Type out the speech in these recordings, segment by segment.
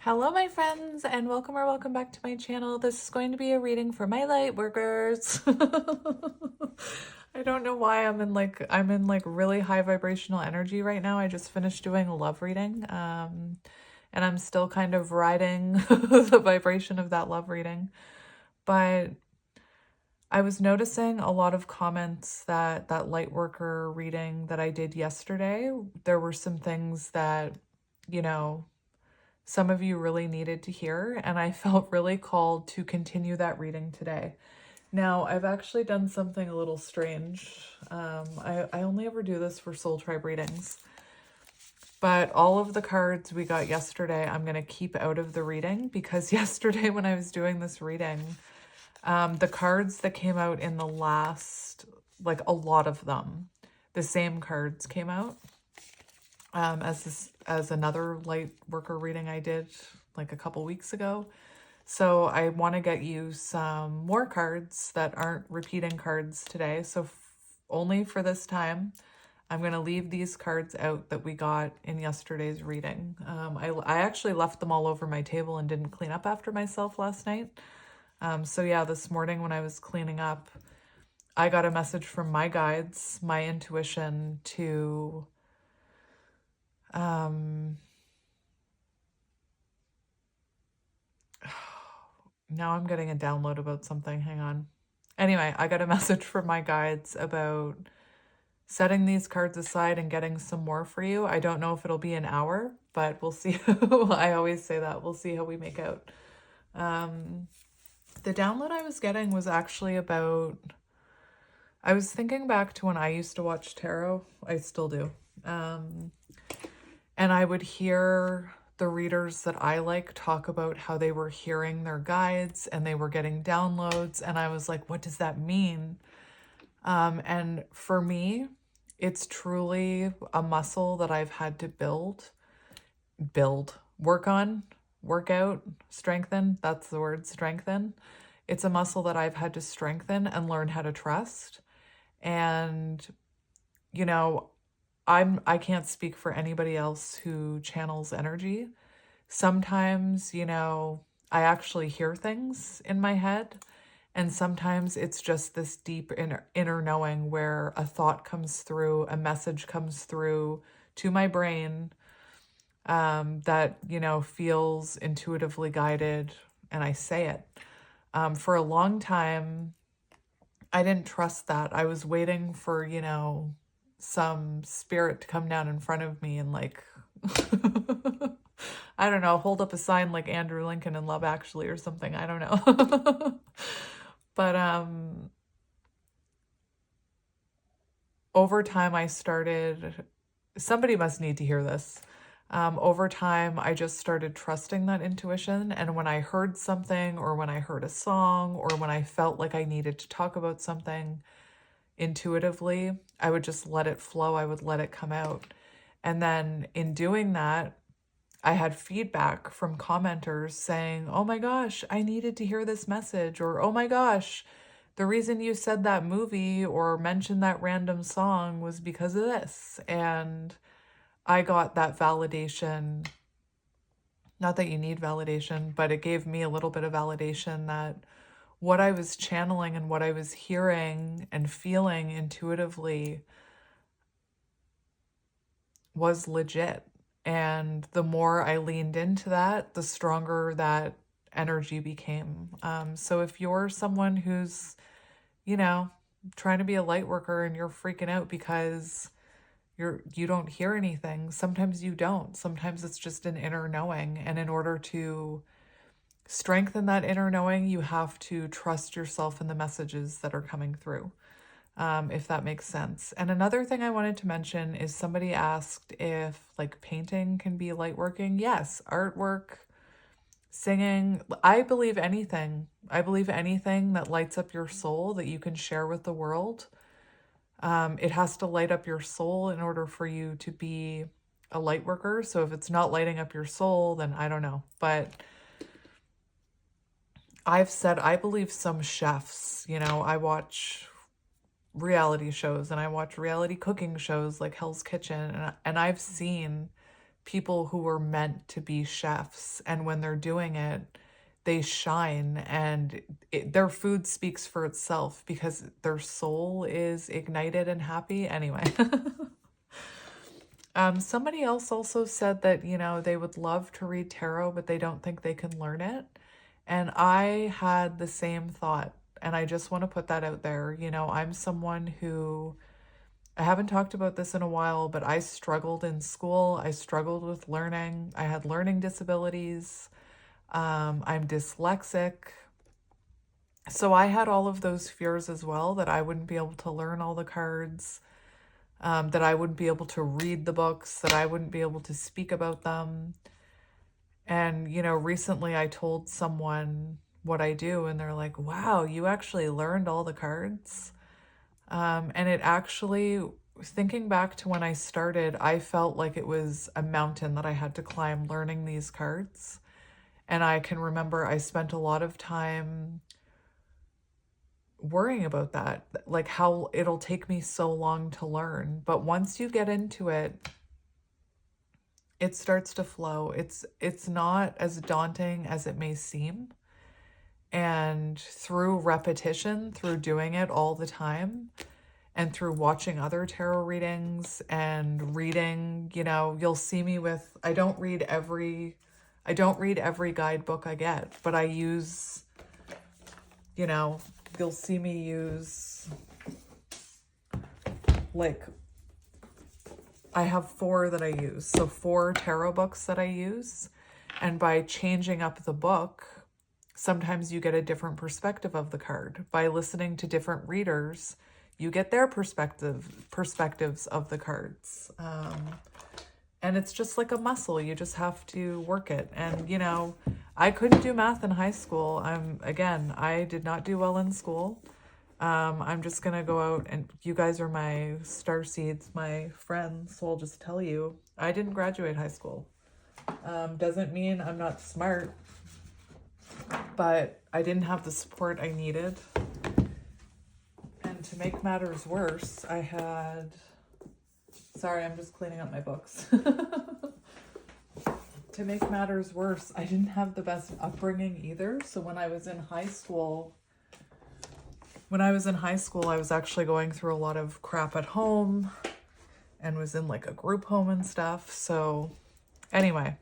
Hello, my friends, and welcome or welcome back to my channel. This is going to be a reading for my light workers. I don't know why I'm in really high vibrational energy right now. I just finished doing a love reading, and I'm still kind of riding the vibration of that love reading. But I was noticing a lot of comments that light worker reading that I did yesterday. There were some things that, you know, some of you really needed to hear, and I felt really called to continue that reading today. Now, I've actually done something a little strange. I only ever do this for soul tribe readings, but all of the cards we got yesterday, I'm going to keep out of the reading because yesterday when I was doing this reading, the cards that came out in the last, like a lot of them, the same cards came out. As another light worker reading I did like a couple weeks ago. So I want to get you some more cards that aren't repeating cards today. So only for this time, I'm going to leave these cards out that we got in yesterday's reading. I actually left them all over my table and didn't clean up after myself last night. So yeah, this morning when I was cleaning up, I got a message from my guides, my intuition to now I'm getting a download about something. Hang on. Anyway, I got a message from my guides about setting these cards aside and getting some more for you. I don't know if it'll be an hour, but we'll see. I always say that. We'll see how we make out. The download I was getting was actually about... I was thinking back to when I used to watch tarot. I still do. And I would hear the readers that I like talk about how they were hearing their guides and they were getting downloads. And I was like, what does that mean? And for me, it's truly a muscle that I've had to work on, work out, strengthen. That's the word, strengthen. It's a muscle that I've had to strengthen and learn how to trust. And, you know, I can't speak for anybody else who channels energy. Sometimes, you know, I actually hear things in my head, and sometimes it's just this deep inner knowing where a thought comes through, a message comes through to my brain that, you know, feels intuitively guided, and I say it. For a long time, I didn't trust that. I was waiting for, you know, some spirit to come down in front of me and like, I don't know, hold up a sign like Andrew Lincoln in Love Actually or something. I don't know. But over time I started, somebody must need to hear this. Over time, I just started trusting that intuition. And when I heard something, or when I heard a song, or when I felt like I needed to talk about something intuitively, I would just let it flow. I would let it come out. And then in doing that, I had feedback from commenters saying, oh my gosh, I needed to hear this message. Or, oh my gosh, the reason you said that movie or mentioned that random song was because of this. And I got that validation. Not that you need validation, but it gave me a little bit of validation that what I was channeling and what I was hearing and feeling intuitively was legit. And the more I leaned into that, the stronger that energy became. So if you're someone who's, you know, trying to be a light worker and you're freaking out because you don't hear anything, sometimes you don't. Sometimes it's just an inner knowing. And in order to strengthen that inner knowing, you have to trust yourself in the messages that are coming through, if that makes sense. And another thing I wanted to mention is somebody asked if like painting can be light working. Yes, artwork, singing. I believe anything. I believe anything that lights up your soul that you can share with the world. It has to light up your soul in order for you to be a light worker. So if it's not lighting up your soul, then I don't know. But I've said, I believe some chefs, you know, I watch reality shows and I watch reality cooking shows like Hell's Kitchen, and I've seen people who were meant to be chefs, and when they're doing it, they shine, and their food speaks for itself because their soul is ignited and happy. Anyway, somebody else also said that, you know, they would love to read tarot, but they don't think they can learn it. And I had the same thought, and I just want to put that out there. You know, I'm someone who, I haven't talked about this in a while, but I struggled in school. I struggled with learning. I had learning disabilities. I'm dyslexic. So I had all of those fears as well, that I wouldn't be able to learn all the cards, that I wouldn't be able to read the books, that I wouldn't be able to speak about them. And, you know, recently I told someone what I do, and they're like, wow, you actually learned all the cards. And it actually, thinking back to when I started, I felt like it was a mountain that I had to climb learning these cards. And I can remember I spent a lot of time worrying about that, like how it'll take me so long to learn. But once you get into it, it starts to flow. It's not as daunting as it may seem. And through repetition, through doing it all the time, and through watching other tarot readings and reading, you know, you'll see me with, I don't read every guidebook I get, but I use, you know, you'll see me use, like, I have 4 that I use. So 4 tarot books that I use. And by changing up the book, sometimes you get a different perspective of the card. By listening to different readers, you get their perspectives of the cards. And it's just like a muscle. You just have to work it. And, you know, I couldn't do math in high school. I did not do well in school. I'm just going to go out, and you guys are my starseeds, my friends. So I'll just tell you, I didn't graduate high school. Doesn't mean I'm not smart, but I didn't have the support I needed. And to make matters worse, sorry, I'm just cleaning up my books. To make matters worse, I didn't have the best upbringing either. So when I was in high school, I was actually going through a lot of crap at home and was in like a group home and stuff. So anyway,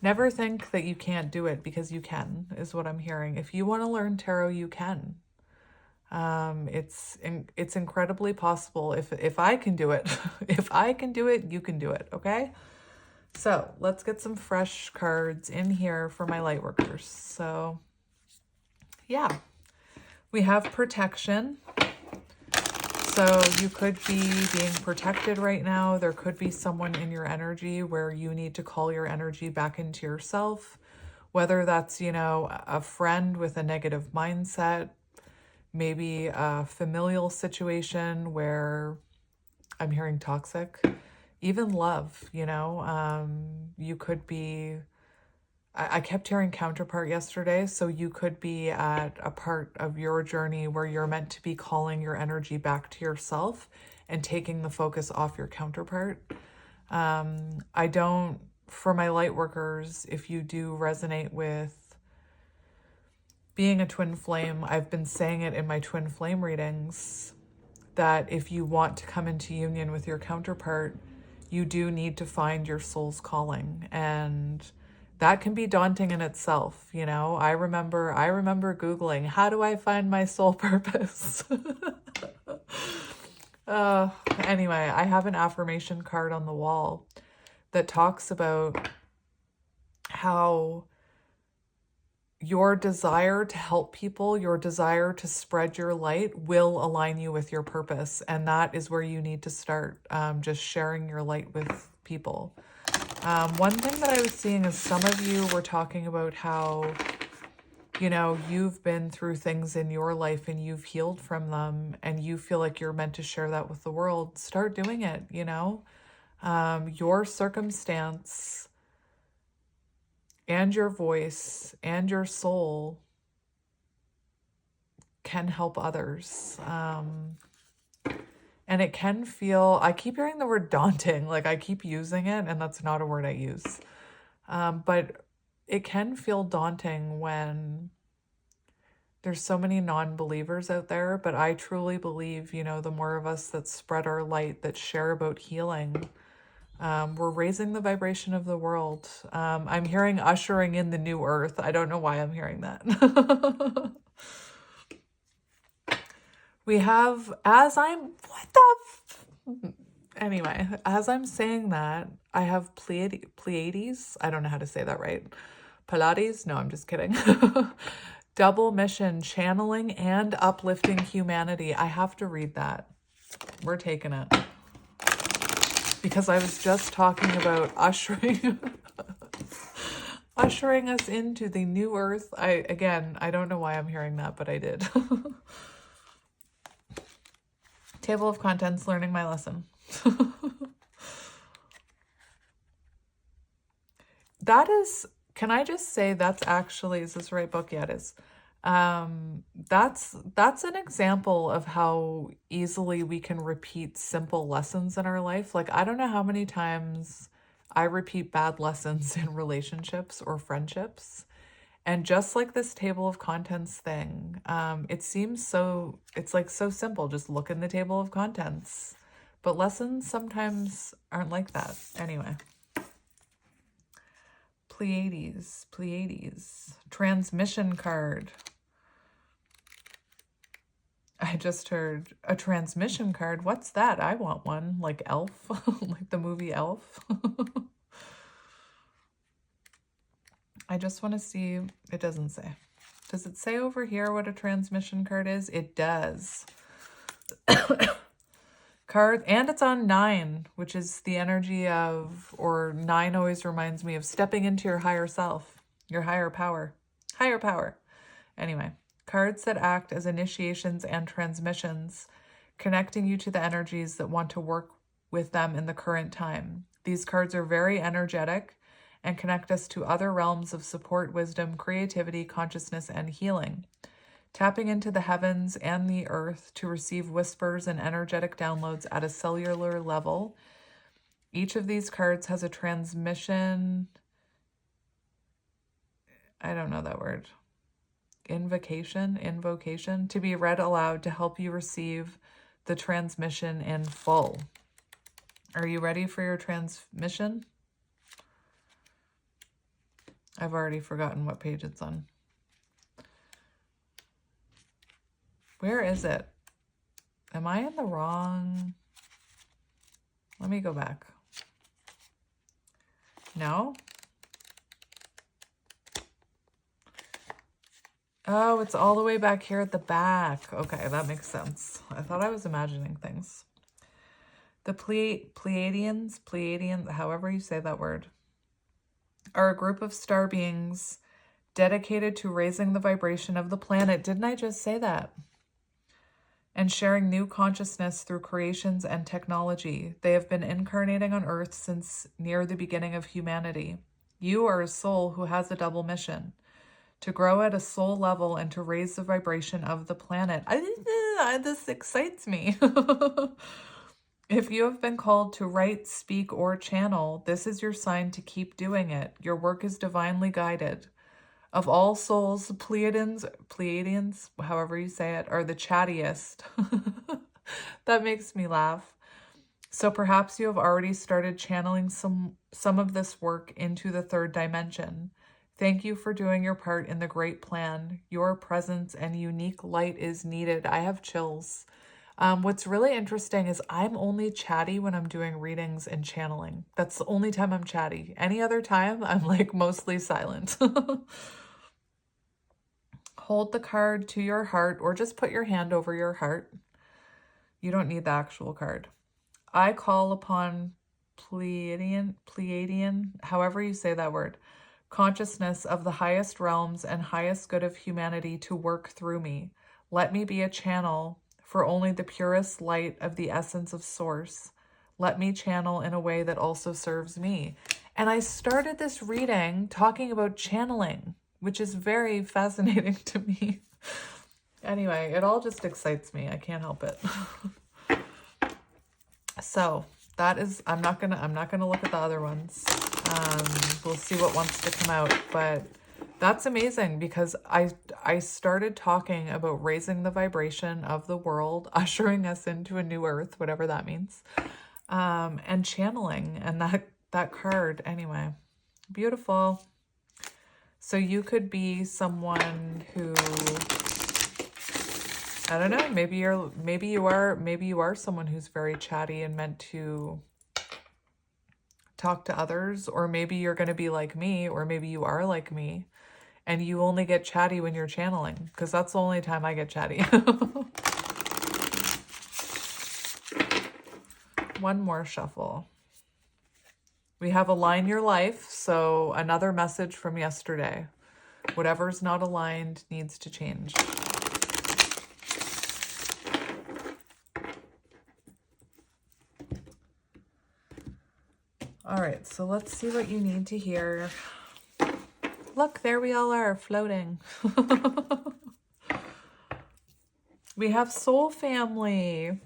never think that you can't do it, because you can, is what I'm hearing. If you want to learn tarot, you can. It's incredibly possible. If I can do it, if I can do it, you can do it. Okay. So let's get some fresh cards in here for my light workers. So yeah, we have protection. So you could be being protected right now. There could be someone in your energy where you need to call your energy back into yourself, whether that's, you know, a friend with a negative mindset, maybe a familial situation where I'm hearing toxic, even love, you know, you could be, I kept hearing counterpart yesterday. So you could be at a part of your journey where you're meant to be calling your energy back to yourself and taking the focus off your counterpart. For my light workers, if you do resonate with being a twin flame, I've been saying it in my twin flame readings, that if you want to come into union with your counterpart, you do need to find your soul's calling. And that can be daunting in itself. You know, I remember Googling, how do I find my soul purpose? Anyway, I have an affirmation card on the wall that talks about how your desire to help people, your desire to spread your light will align you with your purpose. And that is where you need to start, just sharing your light with people. One thing that I was seeing is some of you were talking about how, you know, you've been through things in your life and you've healed from them and you feel like you're meant to share that with the world. Start doing it, you know. Your circumstance and your voice and your soul can help others. And it can feel, I keep hearing the word daunting, like I keep using it, and that's not a word I use. But it can feel daunting when there's so many non-believers out there, but I truly believe, you know, the more of us that spread our light, that share about healing, we're raising the vibration of the world. I'm hearing ushering in the new earth. I don't know why I'm hearing that. We have, anyway, as I'm saying that, I have Pleiades. I don't know how to say that right. Pilates? No, I'm just kidding. Double mission, channeling and uplifting humanity. I have to read that. We're taking it. Because I was just talking about ushering ushering us into the new earth. I don't know why I'm hearing that, but I did. Table of contents, learning my lesson. That is, can I just say that's actually, is this the right book? Yeah, it is. That's an example of how easily we can repeat simple lessons in our life. Like, I don't know how many times I repeat bad lessons in relationships or friendships. And just like this table of contents thing, it seems so, it's like so simple. Just look in the table of contents. But lessons sometimes aren't like that. Anyway. Pleiades. Transmission card. I just heard a transmission card. What's that? I want one. Like Elf. Like the movie Elf. I just want to see. It doesn't say. Does it say over here what a transmission card is? It does. Card, and it's on 9, which is the energy of, or 9 always reminds me of stepping into your higher self, your higher power. Higher power. Anyway, cards that act as initiations and transmissions, connecting you to the energies that want to work with them in the current time. These cards are very energetic and connect us to other realms of support, wisdom, creativity, consciousness, and healing. Tapping into the heavens and the earth to receive whispers and energetic downloads at a cellular level. Each of these cards has a transmission. I don't know that word. Invocation to be read aloud to help you receive the transmission in full. Are you ready for your transmission? I've already forgotten what page it's on. Where is it? Am I in the wrong? Let me go back. No? Oh, it's all the way back here at the back. Okay, that makes sense. I thought I was imagining things. The Pleiadians, however you say that word, are a group of star beings dedicated to raising the vibration of the planet. Didn't I just say that? And sharing new consciousness through creations and technology. They have been incarnating on Earth since near the beginning of humanity. You are a soul who has a double mission: to grow at a soul level and to raise the vibration of the planet. This excites me. If you have been called to write, speak, or channel, this is your sign to keep doing it. Your work is divinely guided. Of all souls, Pleiadians, however you say it, are the chattiest. That makes me laugh. So perhaps you have already started channeling some of this work into the third dimension. Thank you for doing your part in the great plan. Your presence and unique light is needed. I have chills. What's really interesting is I'm only chatty when I'm doing readings and channeling. That's the only time I'm chatty. Any other time, I'm like mostly silent. Hold the card to your heart, or just put your hand over your heart. You don't need the actual card. I call upon Pleiadian, however you say that word, consciousness of the highest realms and highest good of humanity to work through me. Let me be a channel for only the purest light of the essence of Source. Let me channel in a way that also serves me. And I started this reading talking about channeling, which is very fascinating to me. Anyway, it all just excites me. I can't help it. So that is, I'm not gonna look at the other ones. We'll see what wants to come out, but that's amazing because I started talking about raising the vibration of the world, ushering us into a new earth, whatever that means, and channeling, and that card anyway. Beautiful. So you could be someone who, I don't know, maybe you are someone who's very chatty and meant to talk to others, or maybe you're going to be like me, or maybe you are like me and you only get chatty when you're channeling, because that's the only time I get chatty. One more shuffle. We have align your life, so another message from yesterday. Whatever's not aligned needs to change. All right, so let's see what you need to hear. Look, there we all are, floating. We have soul family.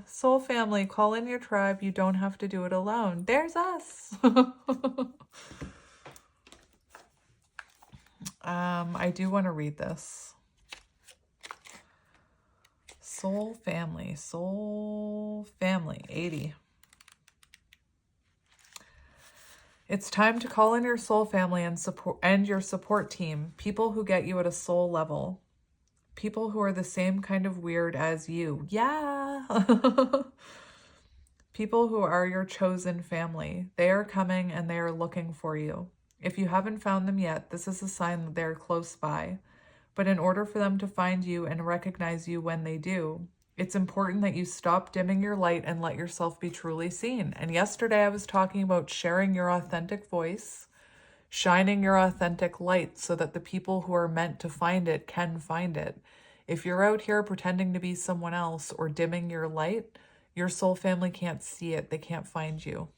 Soul family, call in your tribe. You don't have to do it alone. There's us. I do want to read this. Soul family, 80. It's time to call in your soul family and your support team, people who get you at a soul level, people who are the same kind of weird as you. Yeah. People who are your chosen family. They are coming and they are looking for you. If you haven't found them yet, this is a sign that they're close by. But in order for them to find you and recognize you when they do, it's important that you stop dimming your light and let yourself be truly seen. And yesterday I was talking about sharing your authentic voice, shining your authentic light so that the people who are meant to find it can find it. If you're out here pretending to be someone else or dimming your light, your soul family can't see it. They can't find you.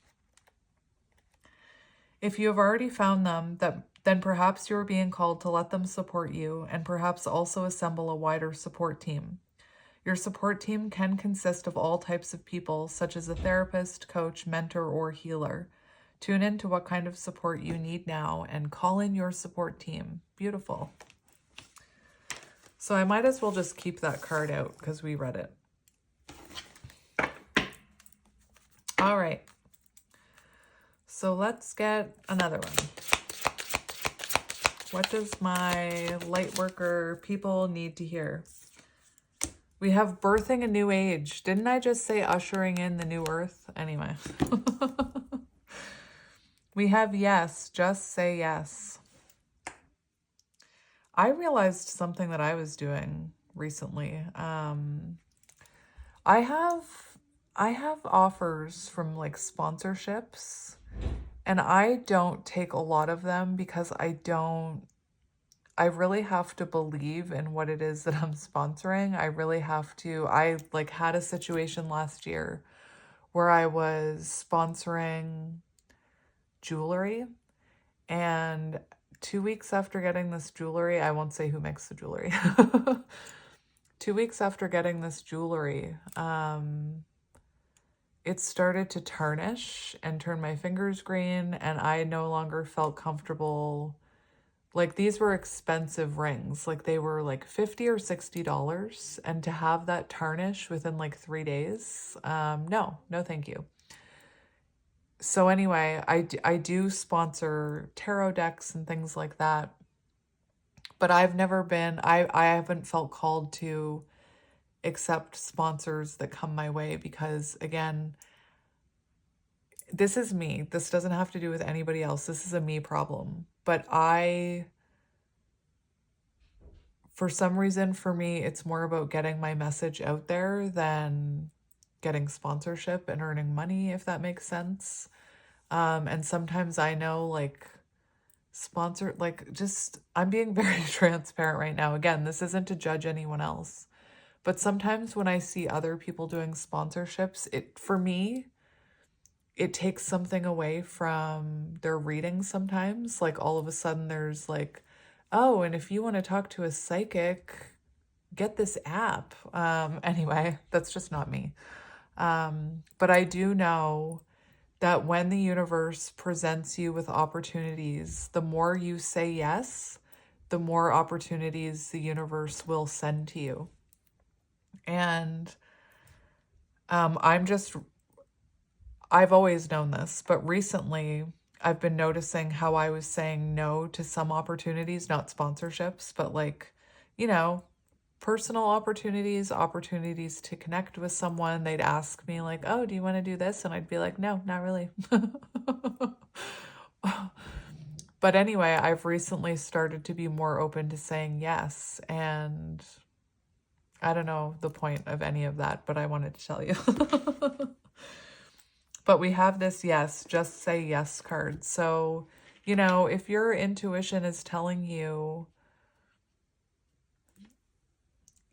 If you have already found them, then perhaps you're being called to let them support you and perhaps also assemble a wider support team. Your support team can consist of all types of people, such as a therapist, coach, mentor, or healer. Tune in to what kind of support you need now and call in your support team. Beautiful. So I might as well just keep that card out because we read it. All right. So let's get another one. What does my light worker people need to hear? We have birthing a new age. Didn't I just say ushering in the new earth? Anyway. We have yes, just say yes. I realized something that I was doing recently. I have offers from like sponsorships, and I don't take a lot of them because I really have to believe in what it is that I'm sponsoring. I really have to. I like had a situation last year where I was sponsoring jewelry, and 2 weeks after getting this jewelry, I won't say who makes the jewelry. 2 weeks after getting this jewelry, it started to tarnish and turn my fingers green, and I no longer felt comfortable. Like, these were expensive rings. Like, they were like $50 or $60, and to have that tarnish within like 3 days, no, thank you. So anyway, I do sponsor tarot decks and things like that, but I've never been, I haven't felt called to accept sponsors that come my way because, again, this is me. This doesn't have to do with anybody else. This is a me problem. But for some reason, for me, it's more about getting my message out there than getting sponsorship and earning money, if that makes sense. And sometimes I know, like, I'm being very transparent right now. Again, this isn't to judge anyone else. But sometimes when I see other people doing sponsorships, for me, it takes something away from their reading sometimes. Like, all of a sudden there's like, oh, and if you want to talk to a psychic, get this app. Anyway, that's just not me. But I do know that when the universe presents you with opportunities, the more you say yes, the more opportunities the universe will send to you. And I've always known this, but recently I've been noticing how I was saying no to some opportunities, not sponsorships, but like, you know, personal opportunities, opportunities to connect with someone. They'd ask me like, "Oh, do you want to do this?" And I'd be like, "No, not really." But anyway, I've recently started to be more open to saying yes, and I don't know the point of any of that, but I wanted to tell you. But we have this yes, just say yes card. So, you know, if your intuition is telling you,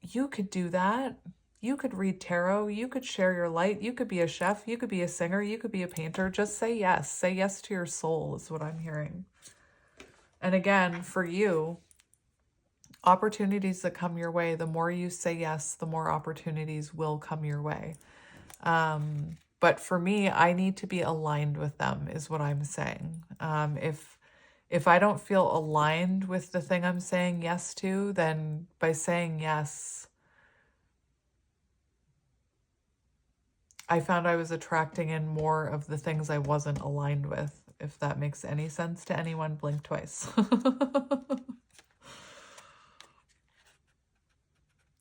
you could do that. You could read tarot. You could share your light. You could be a chef. You could be a singer. You could be a painter. Just say yes. Say yes to your soul is what I'm hearing. And again, for you, opportunities that come your way, the more you say yes, the more opportunities will come your way. But for me, I need to be aligned with them is what I'm saying. If I don't feel aligned with the thing I'm saying yes to, then by saying yes, I found I was attracting in more of the things I wasn't aligned with. If that makes any sense to anyone, blink twice.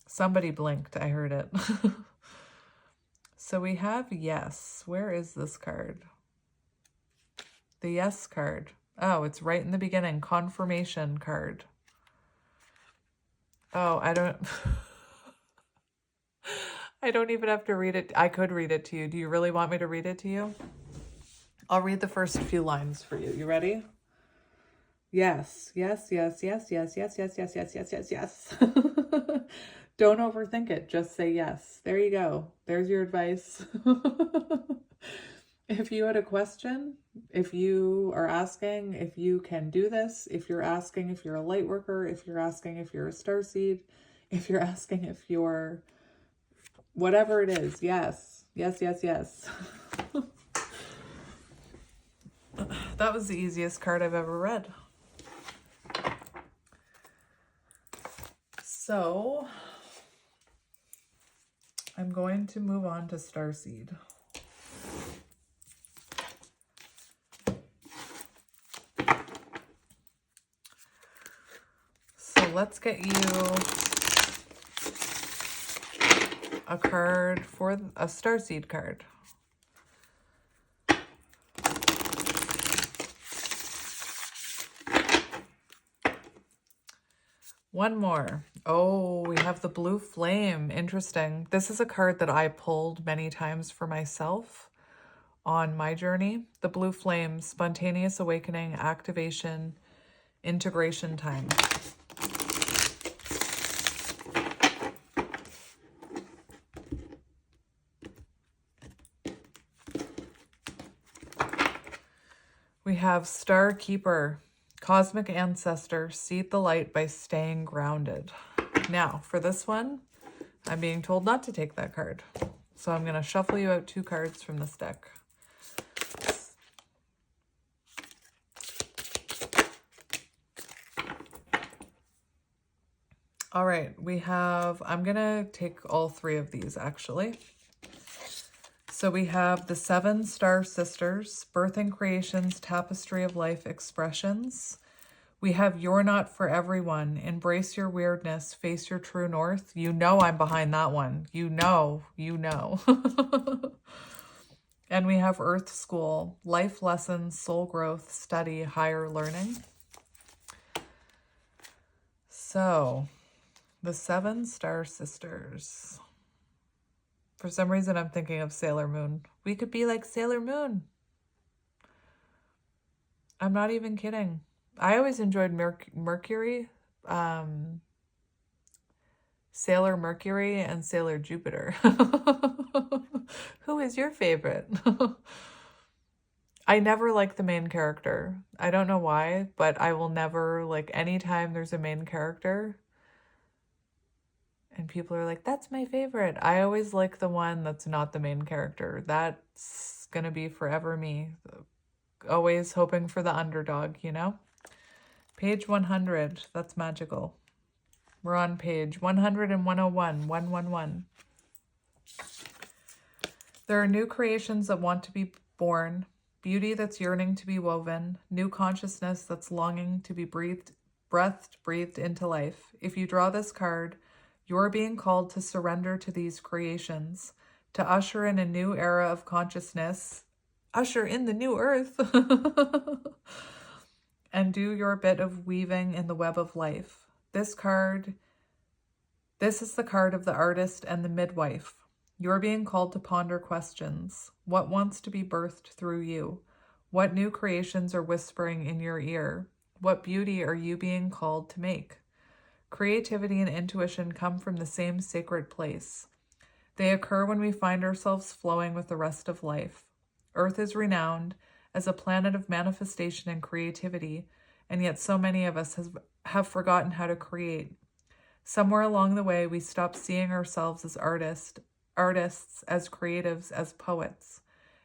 Somebody blinked, I heard it. So we have yes. Where is this card? The yes card. Oh, it's right in the beginning. Confirmation card. Oh, I don't... I don't even have to read it. I could read it to you. Do you really want me to read it to you? I'll read the first few lines for you. You ready? Yes, yes, yes, yes, yes, yes, yes, yes, yes, yes, yes, yes. Don't overthink it. Just say yes. There you go. There's your advice. If you had a question, if you are asking if you can do this, if you're asking if you're a light worker, if you're asking if you're a starseed, if you're asking if you're whatever it is, yes, yes, yes, yes. That was the easiest card I've ever read. So I'm going to move on to Starseed. So let's get you a card for a Starseed card. One more. Oh, we have the blue flame. Interesting. This is a card that I pulled many times for myself on my journey. The blue flame, spontaneous awakening, activation, integration time. We have Star Keeper, cosmic ancestor, seed the light by staying grounded. Now, for this one, I'm being told not to take that card. So I'm going to shuffle you out 2 cards from this deck. All right, we have, I'm going to take all 3 of these actually. So we have the 7 Star Sisters, Birthing Creations, Tapestry of Life Expressions. We have You're Not For Everyone, Embrace Your Weirdness, Face Your True North. You know I'm behind that one. You know. And we have Earth School, Life Lessons, Soul Growth, Study, Higher Learning. So, the 7 Star Sisters. For some reason, I'm thinking of Sailor Moon. We could be like Sailor Moon. I'm not even kidding. I always enjoyed Mercury, Sailor Mercury, and Sailor Jupiter. Who is your favorite? I never like the main character. I don't know why, but I will never, like, anytime there's a main character, And people are like, that's my favorite. I always like the one that's not the main character. That's going to be forever me. Always hoping for the underdog, you know? Page 100. That's magical. We're on page 100 and 101. 111. There are new creations that want to be born, beauty that's yearning to be woven, new consciousness that's longing to be breathed into life. If you draw this card, you're being called to surrender to these creations, to usher in a new era of consciousness, usher in the new earth, and do your bit of weaving in the web of life. This is the card of the artist and the midwife. You're being called to ponder questions. What wants to be birthed through you? What new creations are whispering in your ear? What beauty are you being called to make? Creativity and intuition come from the same sacred place. They occur when we find ourselves flowing with the rest of life. Earth is renowned as a planet of manifestation and creativity, and yet so many of us have forgotten how to create. Somewhere along the way, we stopped seeing ourselves as artists, as creatives, as poets.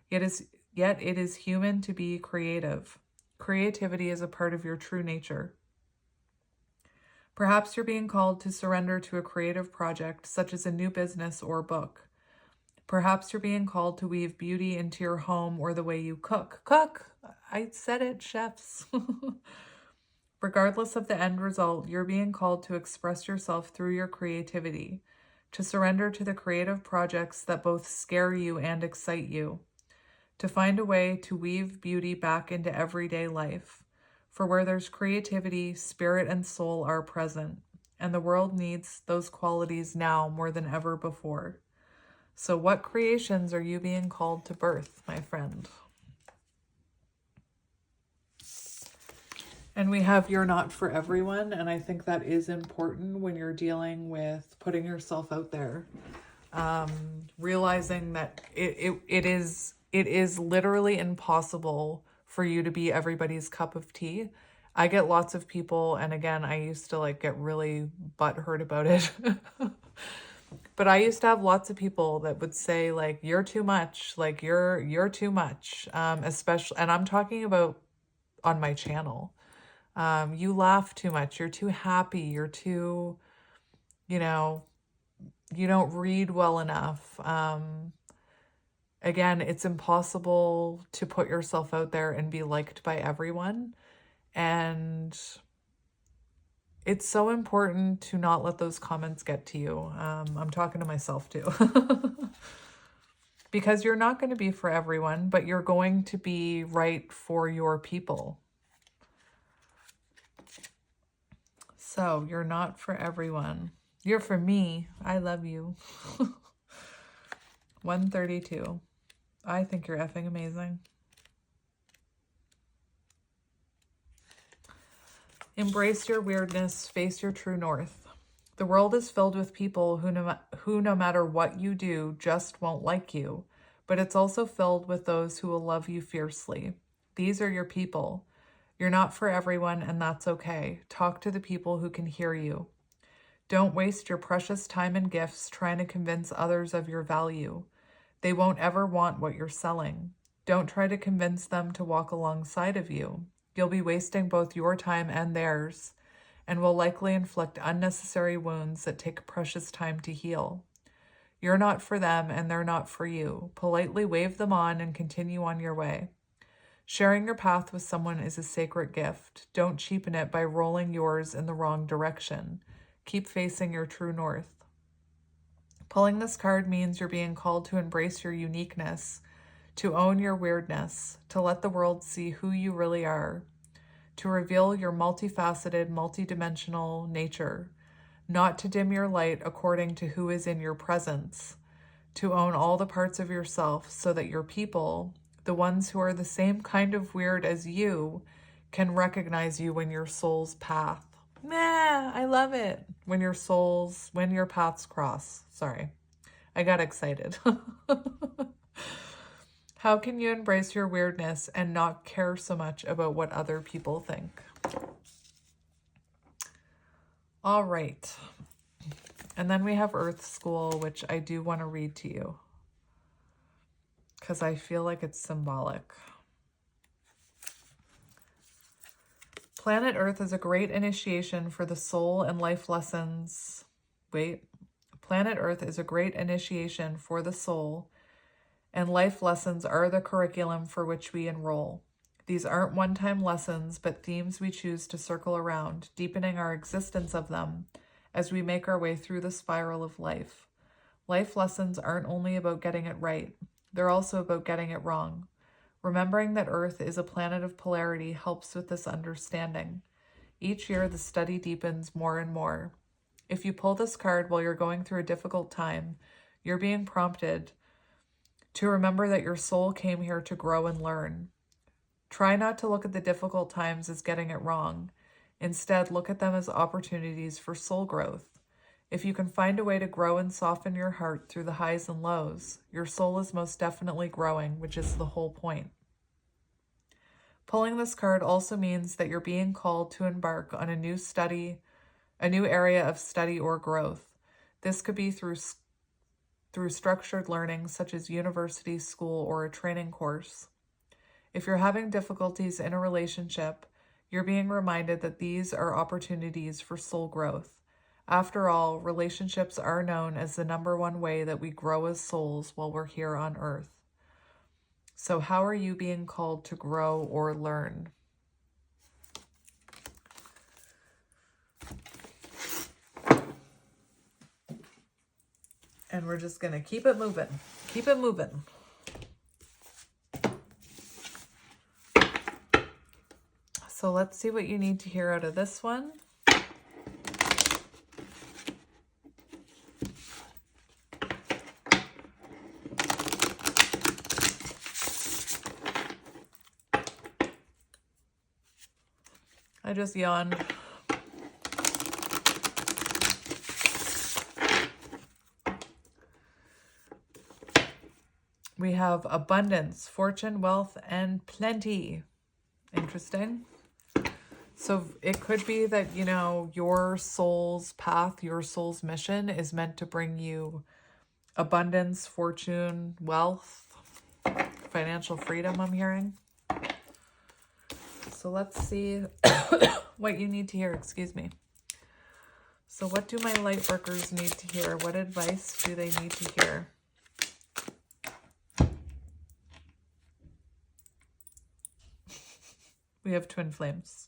Yet it is human to be creative. Creativity is a part of your true nature. Perhaps you're being called to surrender to a creative project, such as a new business or book. Perhaps you're being called to weave beauty into your home or the way you cook. Cook! I said it, chefs. Regardless of the end result, you're being called to express yourself through your creativity, to surrender to the creative projects that both scare you and excite you, to find a way to weave beauty back into everyday life. For where there's creativity, spirit and soul are present, and the world needs those qualities now more than ever before. So what creations are you being called to birth, my friend? And we have you're not for everyone, and I think that is important when you're dealing with putting yourself out there. Realizing that it is literally impossible for you to be everybody's cup of tea. I get lots of people, and again, I used to like get really butthurt about it. But I used to have lots of people that would say like, you're too much, like you're too much. Especially, and I'm talking about on my channel. You laugh too much, you're too happy, you're too, you don't read well enough. Again, it's impossible to put yourself out there and be liked by everyone. And it's so important to not let those comments get to you. I'm talking to myself too. Because you're not going to be for everyone, but you're going to be right for your people. So you're not for everyone. You're for me. I love you. 132. I think you're effing amazing. Embrace your weirdness. Face your true north. The world is filled with people who no matter what you do, just won't like you. But it's also filled with those who will love you fiercely. These are your people. You're not for everyone, and that's okay. Talk to the people who can hear you. Don't waste your precious time and gifts trying to convince others of your value. They won't ever want what you're selling. Don't try to convince them to walk alongside of you. You'll be wasting both your time and theirs, and will likely inflict unnecessary wounds that take precious time to heal. You're not for them, and they're not for you. Politely wave them on and continue on your way. Sharing your path with someone is a sacred gift. Don't cheapen it by rolling yours in the wrong direction. Keep facing your true north. Pulling this card means you're being called to embrace your uniqueness, to own your weirdness, to let the world see who you really are, to reveal your multifaceted, multidimensional nature, not to dim your light according to who is in your presence, to own all the parts of yourself so that your people, the ones who are the same kind of weird as you, can recognize you when your soul's path. I love it. When your paths cross. Sorry, I got excited. How can you embrace your weirdness and not care so much about what other people think? All right. And then we have Earth School, which I do want to read to you because I feel like it's symbolic. Planet Earth is a great initiation for the soul and life lessons. Planet Earth is a great initiation for the soul, and life lessons are the curriculum for which we enroll. These aren't one-time lessons, but themes we choose to circle around, deepening our existence of them as we make our way through the spiral of life. Life lessons aren't only about getting it right, they're also about getting it wrong. Remembering that Earth is a planet of polarity helps with this understanding. Each year, the study deepens more and more. If you pull this card while you're going through a difficult time, you're being prompted to remember that your soul came here to grow and learn. Try not to look at the difficult times as getting it wrong. Instead, look at them as opportunities for soul growth. If you can find a way to grow and soften your heart through the highs and lows, your soul is most definitely growing, which is the whole point. Pulling this card also means that you're being called to embark on a new area of study or growth. This could be through structured learning, such as university, school, or a training course. If you're having difficulties in a relationship, you're being reminded that these are opportunities for soul growth. After all, relationships are known as the #1 way that we grow as souls while we're here on Earth. So how are you being called to grow or learn? And we're just going to keep it moving. Keep it moving. So let's see what you need to hear out of this one. I just yawned. We have abundance, fortune, wealth, and plenty. Interesting. So it could be that, you know, your soul's path, your soul's mission is meant to bring you abundance, fortune, wealth, financial freedom, I'm hearing. So let's see what you need to hear. Excuse me. So what do my light workers need to hear? What advice do they need to hear? We have twin flames.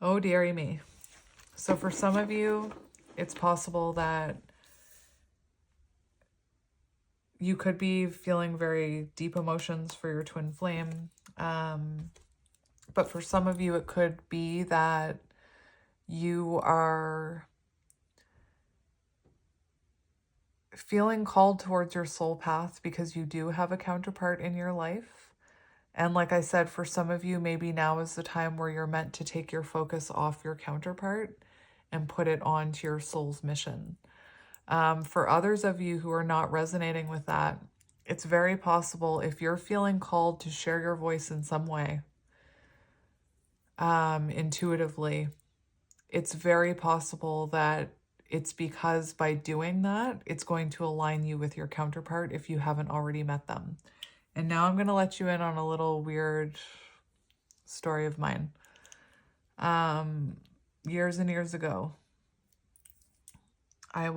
Oh, dearie me. So for some of you, it's possible that you could be feeling very deep emotions for your twin flame. But for some of you, it could be that you are feeling called towards your soul path because you do have a counterpart in your life. And like I said, for some of you, maybe now is the time where you're meant to take your focus off your counterpart and put it onto your soul's mission. For others of you who are not resonating with that, it's very possible if you're feeling called to share your voice in some way, intuitively, it's very possible that it's because by doing that, it's going to align you with your counterpart if you haven't already met them. And now I'm going to let you in on a little weird story of mine. Years and years ago, I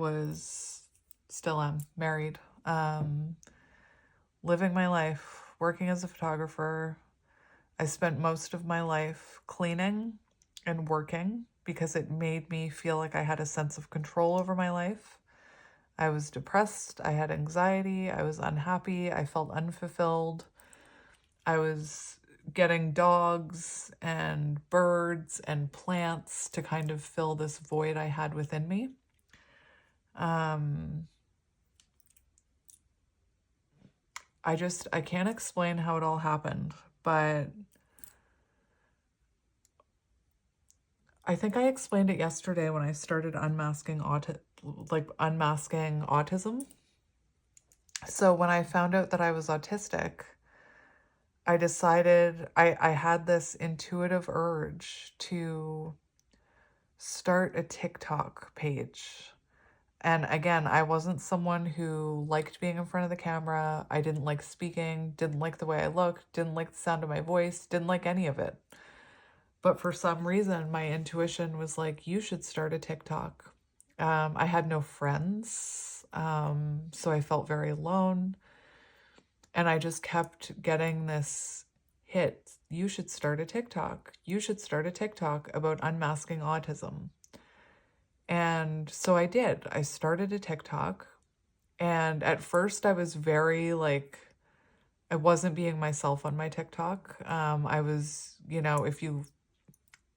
still am married, living my life, working as a photographer. I spent most of my life cleaning and working because it made me feel like I had a sense of control over my life. I was depressed, I had anxiety, I was unhappy, I felt unfulfilled. I was getting dogs and birds and plants to kind of fill this void I had within me. I can't explain how it all happened, but I think I explained it yesterday when I started unmasking autism. So when I found out that I was autistic, I decided I had this intuitive urge to start a TikTok page. And again, I wasn't someone who liked being in front of the camera. I didn't like speaking, didn't like the way I looked, didn't like the sound of my voice, didn't like any of it. But for some reason, my intuition was like, you should start a TikTok. I had no friends, so I felt very alone. And I just kept getting this hit. You should start a TikTok. You should start a TikTok about unmasking autism. And so I did. I started a TikTok. And at first I was very like, I wasn't being myself on my TikTok. I was,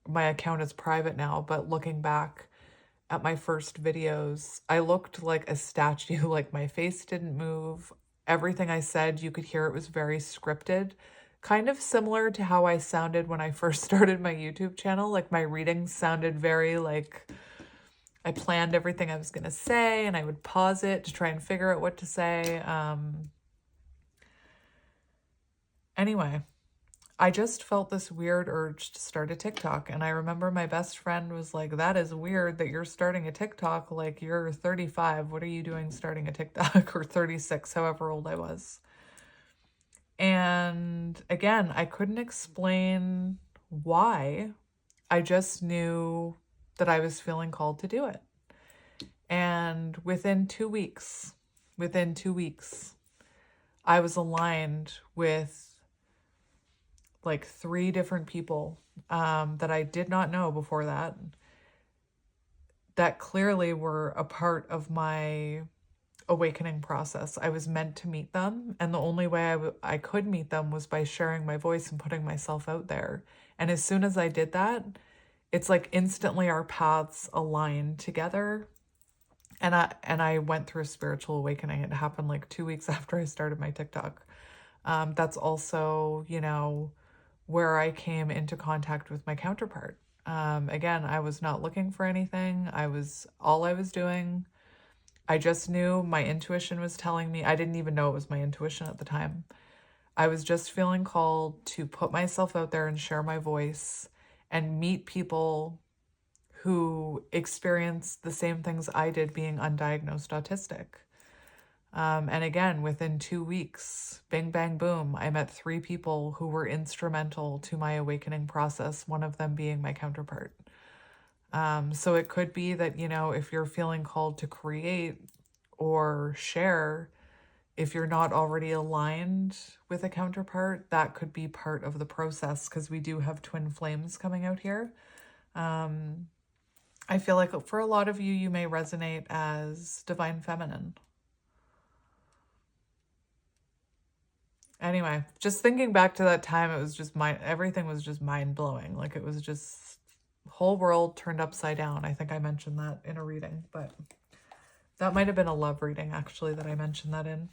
my account is private now, but looking back at my first videos, I looked like a statue, like my face didn't move. Everything I said, you could hear it was very scripted, kind of similar to how I sounded when I first started my YouTube channel. Like my readings sounded very like I planned everything I was going to say and I would pause it to try and figure out what to say. Anyway, I just felt this weird urge to start a TikTok. And I remember my best friend was like, that is weird that you're starting a TikTok. Like, you're 35. What are you doing starting a TikTok? Or 36, however old I was. And again, I couldn't explain why. I just knew that I was feeling called to do it. And within 2 weeks, I was aligned with like 3 different people that I did not know before that clearly were a part of my awakening process. I was meant to meet them, and the only way I could meet them was by sharing my voice and putting myself out there. And as soon as I did that, it's like instantly our paths aligned together. And I went through a spiritual awakening. It happened like 2 weeks after I started my TikTok. That's also, where I came into contact with my counterpart. Again, I was not looking for anything. All I was doing, I just knew my intuition was telling me. I didn't even know it was my intuition at the time. I was just feeling called to put myself out there and share my voice and meet people who experienced the same things I did being undiagnosed autistic. And again, within 2 weeks, bing, bang, boom, I met 3 people who were instrumental to my awakening process, one of them being my counterpart. So it could be that, if you're feeling called to create or share, if you're not already aligned with a counterpart, that could be part of the process, because we do have twin flames coming out here. I feel like for a lot of you, you may resonate as divine feminine. Anyway, just thinking back to that time, it was just everything was just mind-blowing. Like, it was just whole world turned upside down. I think I mentioned that in a reading, but that might have been a love reading, actually, that I mentioned that in.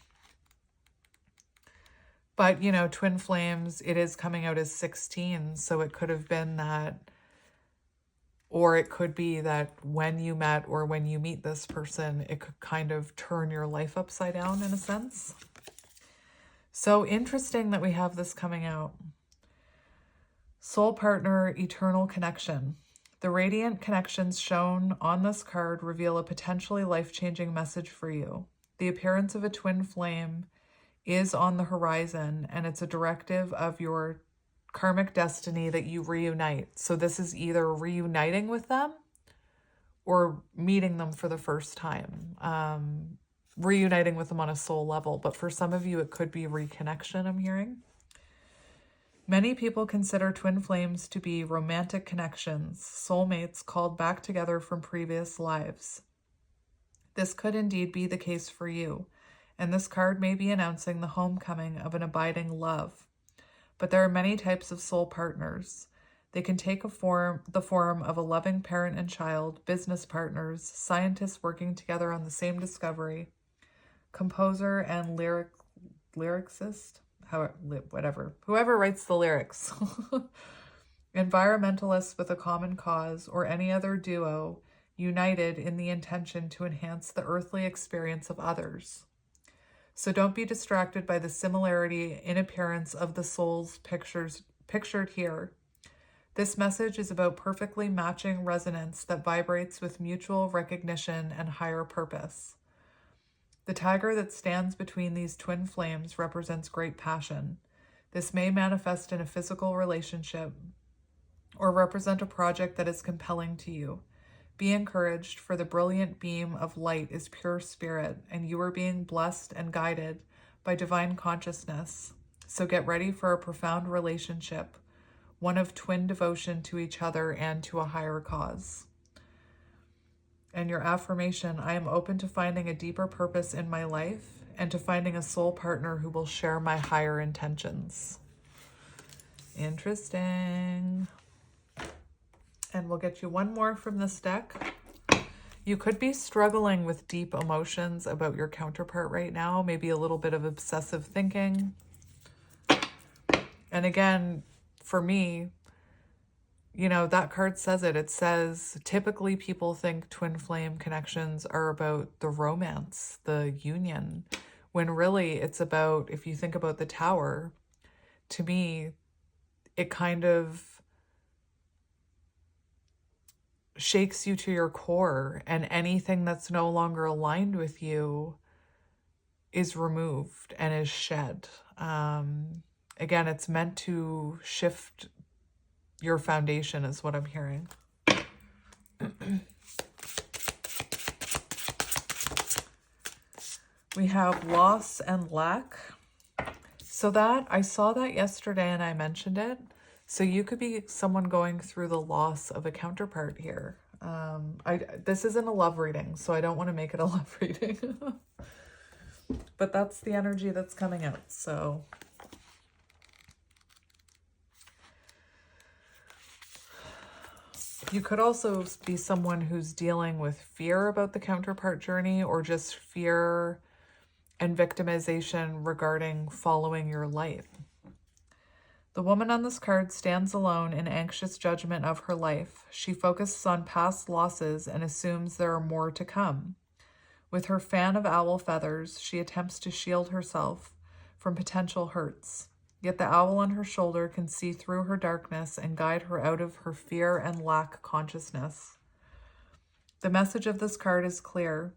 But, twin flames, it is coming out as 16, so it could have been that, or it could be that when you met or when you meet this person, it could kind of turn your life upside down in a sense. So interesting that we have this coming out. Soul partner, eternal connection. The radiant connections shown on this card reveal a potentially life-changing message for you. The appearance of a twin flame is on the horizon, and it's a directive of your karmic destiny that you reunite. So this is either reuniting with them or meeting them for the first time. Reuniting with them on a soul level, but for some of you, it could be reconnection, I'm hearing. Many people consider twin flames to be romantic connections, soulmates called back together from previous lives. This could indeed be the case for you, and this card may be announcing the homecoming of an abiding love. But there are many types of soul partners. They can take the form of a loving parent and child, business partners, scientists working together on the same discovery, composer and lyricist, whoever writes the lyrics, environmentalists with a common cause, or any other duo united in the intention to enhance the earthly experience of others. So don't be distracted by the similarity in appearance of the souls pictured here. This message is about perfectly matching resonance that vibrates with mutual recognition and higher purpose. The tiger that stands between these twin flames represents great passion. This may manifest in a physical relationship or represent a project that is compelling to you. Be encouraged, for the brilliant beam of light is pure spirit, and you are being blessed and guided by divine consciousness. So get ready for a profound relationship, one of twin devotion to each other and to a higher cause. And your affirmation: I am open to finding a deeper purpose in my life and to finding a soul partner who will share my higher intentions. Interesting. And we'll get you one more from this deck. You could be struggling with deep emotions about your counterpart right now, maybe a little bit of obsessive thinking. And again, for me, you know, that card says it. It says, typically people think twin flame connections are about the romance, the union, when really it's about, if you think about the Tower, to me, it kind of shakes you to your core, and anything that's no longer aligned with you is removed and is shed. Again, it's meant to shift your foundation is what I'm hearing. We have loss and lack. So that, I saw that yesterday and I mentioned it. So you could be someone going through the loss of a counterpart here. This isn't a love reading, so I don't want to make it a love reading. But that's the energy that's coming out, so... You could also be someone who's dealing with fear about the counterpart journey, or just fear and victimization regarding following your light. The woman on this card stands alone in anxious judgment of her life. She focuses on past losses and assumes there are more to come. With her fan of owl feathers, she attempts to shield herself from potential hurts. Yet the owl on her shoulder can see through her darkness and guide her out of her fear and lack consciousness. The message of this card is clear.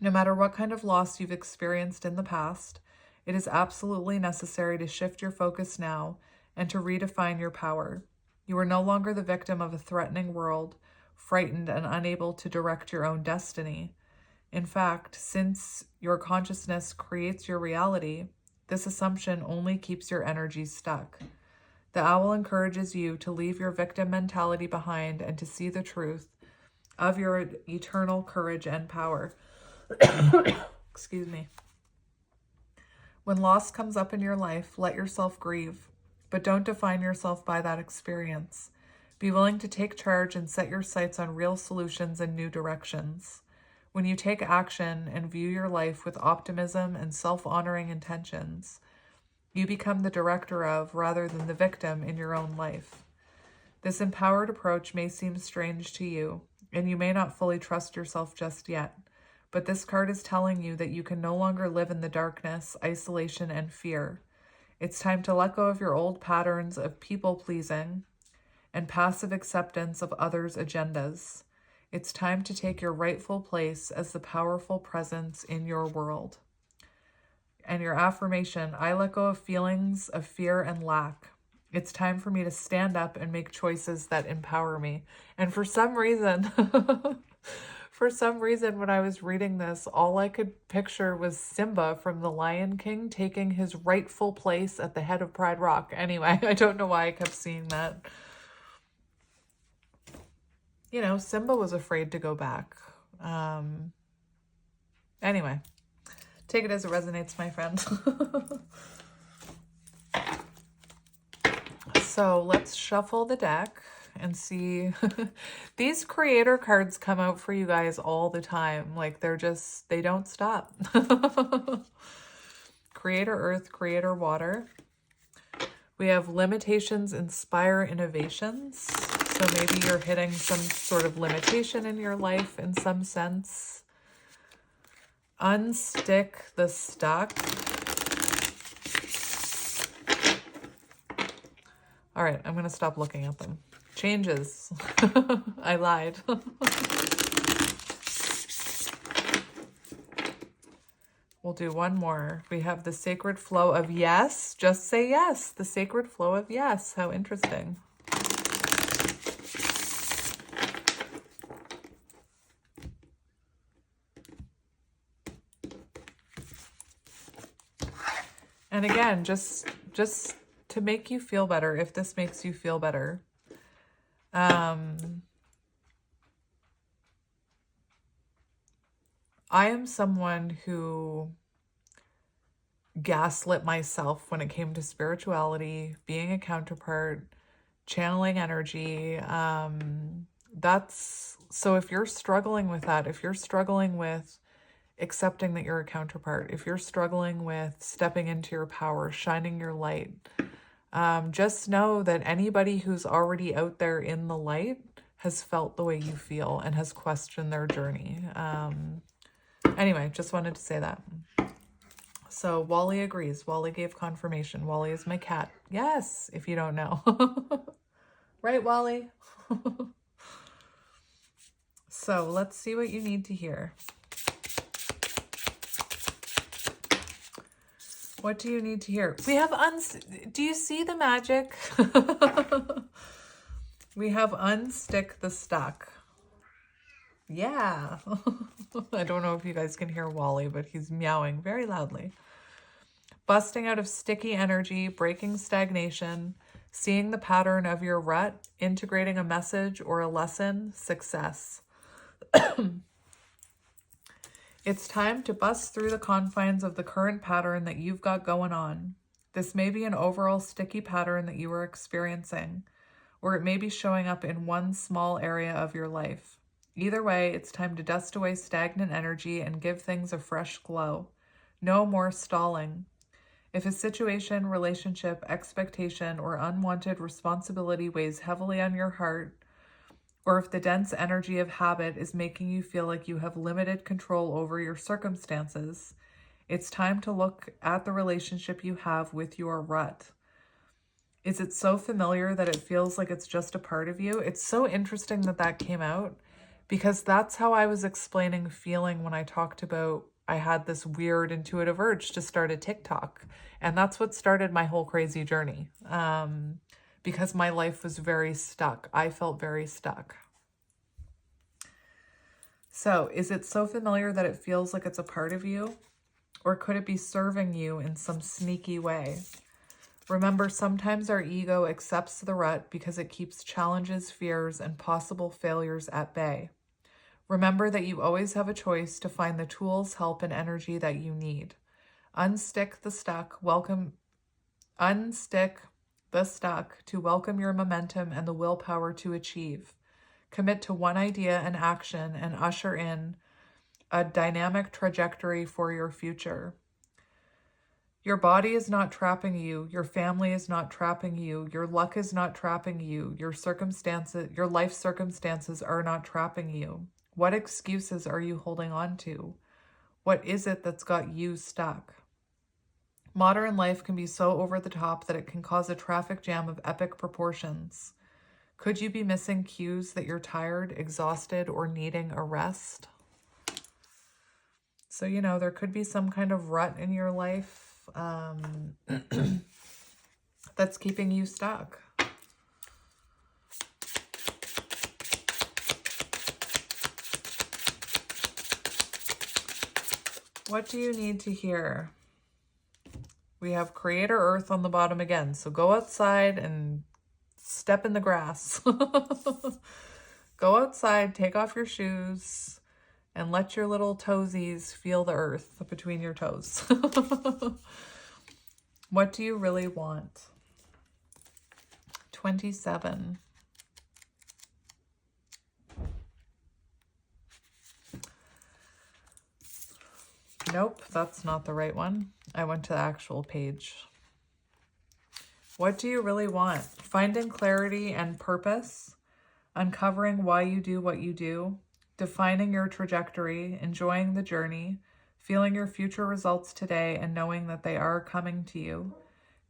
No matter what kind of loss you've experienced in the past, it is absolutely necessary to shift your focus now and to redefine your power. You are no longer the victim of a threatening world, frightened and unable to direct your own destiny. In fact, since your consciousness creates your reality, this assumption only keeps your energy stuck. The owl encourages you to leave your victim mentality behind and to see the truth of your eternal courage and power. Excuse me. When loss comes up in your life, let yourself grieve, but don't define yourself by that experience. Be willing to take charge and set your sights on real solutions and new directions. When you take action and view your life with optimism and self-honoring intentions, you become the director of, rather than the victim in your own life. This empowered approach may seem strange to you, and you may not fully trust yourself just yet, but this card is telling you that you can no longer live in the darkness, isolation, and fear. It's time to let go of your old patterns of people-pleasing and passive acceptance of others' agendas. It's time to take your rightful place as the powerful presence in your world. And your affirmation: I let go of feelings of fear and lack. It's time for me to stand up and make choices that empower me. And for some reason, when I was reading this, all I could picture was Simba from The Lion King taking his rightful place at the head of Pride Rock. Anyway, I don't know why I kept seeing that. You know, Simba was afraid to go back. Anyway, take it as it resonates, my friend. So let's shuffle the deck and see. These creator cards come out for you guys all the time. Like, they don't stop. Creator Earth, Creator Water. We have limitations inspire innovations. So maybe you're hitting some sort of limitation in your life in some sense. Unstick the stuck. All right, I'm going to stop looking at them. Changes. I lied. We'll do one more. We have the sacred flow of yes. Just say yes. The sacred flow of yes. How interesting. And again, just to make you feel better, if this makes you feel better. I am someone who gaslit myself when it came to spirituality, being a counterpart, channeling energy. So if you're struggling with that, if you're struggling with accepting that you're a counterpart, if you're struggling with stepping into your power, shining your light, just know that anybody who's already out there in the light has felt the way you feel and has questioned their journey. Anyway, just wanted to say that. So Wally agrees. Wally gave confirmation. Wally is my cat. Yes, if you don't know. Right, Wally? So let's see what you need to hear. What do you need to hear? We have do you see the magic? We have unstick the stuck. Yeah. I don't know if you guys can hear Wally, but he's meowing very loudly. Busting out of sticky energy, breaking stagnation, seeing the pattern of your rut, integrating a message or a lesson, success. It's time to bust through the confines of the current pattern that you've got going on. This may be an overall sticky pattern that you are experiencing, or it may be showing up in one small area of your life. Either way, it's time to dust away stagnant energy and give things a fresh glow. No more stalling. If a situation, relationship, expectation, or unwanted responsibility weighs heavily on your heart, or if the dense energy of habit is making you feel like you have limited control over your circumstances, it's time to look at the relationship you have with your rut. Is it so familiar that it feels like it's just a part of you? It's so interesting that that came out, because that's how I was explaining feeling when I talked about I had this weird intuitive urge to start a TikTok. And that's what started my whole crazy journey. Because my life was very stuck. I felt very stuck. So, is it so familiar that it feels like it's a part of you? Or could it be serving you in some sneaky way? Remember, sometimes our ego accepts the rut because it keeps challenges, fears, and possible failures at bay. Remember that you always have a choice to find the tools, help, and energy that you need. Unstick the stuck to welcome your momentum and the willpower to achieve. Commit to one idea and action and usher in a dynamic trajectory for your future. Your body is not trapping you. Your family is not trapping you. Your luck is not trapping you. Your life circumstances are not trapping you. What excuses are you holding on to? What is it that's got you stuck? Modern life can be so over the top that it can cause a traffic jam of epic proportions. Could you be missing cues that you're tired, exhausted, or needing a rest? So, there could be some kind of rut in your life that's keeping you stuck. What do you need to hear? We have Creator Earth on the bottom again. So go outside and step in the grass. Go outside, take off your shoes, and let your little toesies feel the earth between your toes. What do you really want? 27. Nope, that's not the right one. I went to the actual page. What do you really want? Finding clarity and purpose, uncovering why you do what you do, defining your trajectory, enjoying the journey, feeling your future results today and knowing that they are coming to you,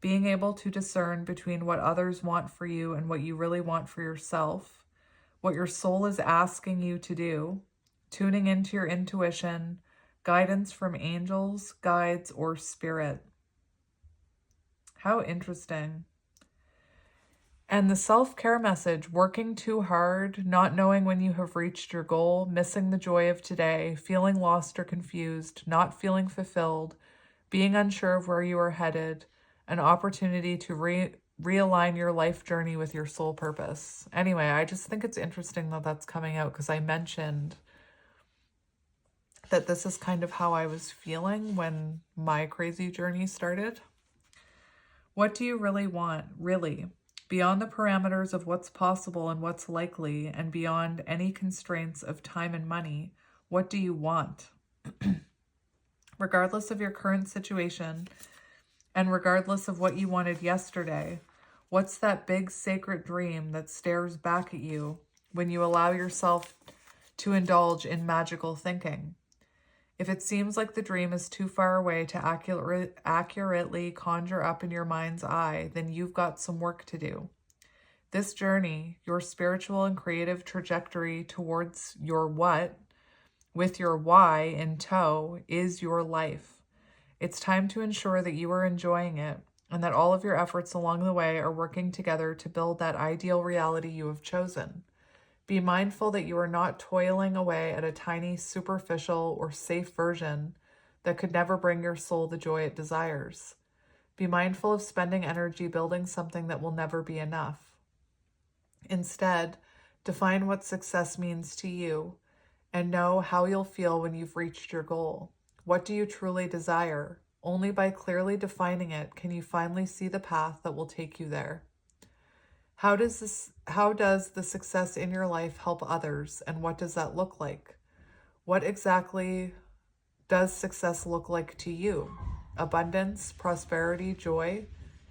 being able to discern between what others want for you and what you really want for yourself, what your soul is asking you to do, tuning into your intuition, guidance from angels, guides, or spirit. How interesting. And the self-care message, working too hard, not knowing when you have reached your goal, missing the joy of today, feeling lost or confused, not feeling fulfilled, being unsure of where you are headed, an opportunity to realign your life journey with your soul purpose. Anyway, I just think it's interesting that that's coming out because I mentioned that this is kind of how I was feeling when my crazy journey started. What do you really want? Really? Beyond the parameters of what's possible and what's likely, and beyond any constraints of time and money, what do you want? Regardless of your current situation, and regardless of what you wanted yesterday, what's that big sacred dream that stares back at you when you allow yourself to indulge in magical thinking? If it seems like the dream is too far away to accurately conjure up in your mind's eye, then you've got some work to do. This journey, your spiritual and creative trajectory towards your what, with your why in tow, is your life. It's time to ensure that you are enjoying it and that all of your efforts along the way are working together to build that ideal reality you have chosen. Be mindful that you are not toiling away at a tiny, superficial, or safe version that could never bring your soul the joy it desires. Be mindful of spending energy building something that will never be enough. Instead, define what success means to you and know how you'll feel when you've reached your goal. What do you truly desire? Only by clearly defining it can you finally see the path that will take you there. How does the success in your life help others, and what does that look like? What exactly does success look like to you? Abundance, prosperity, joy,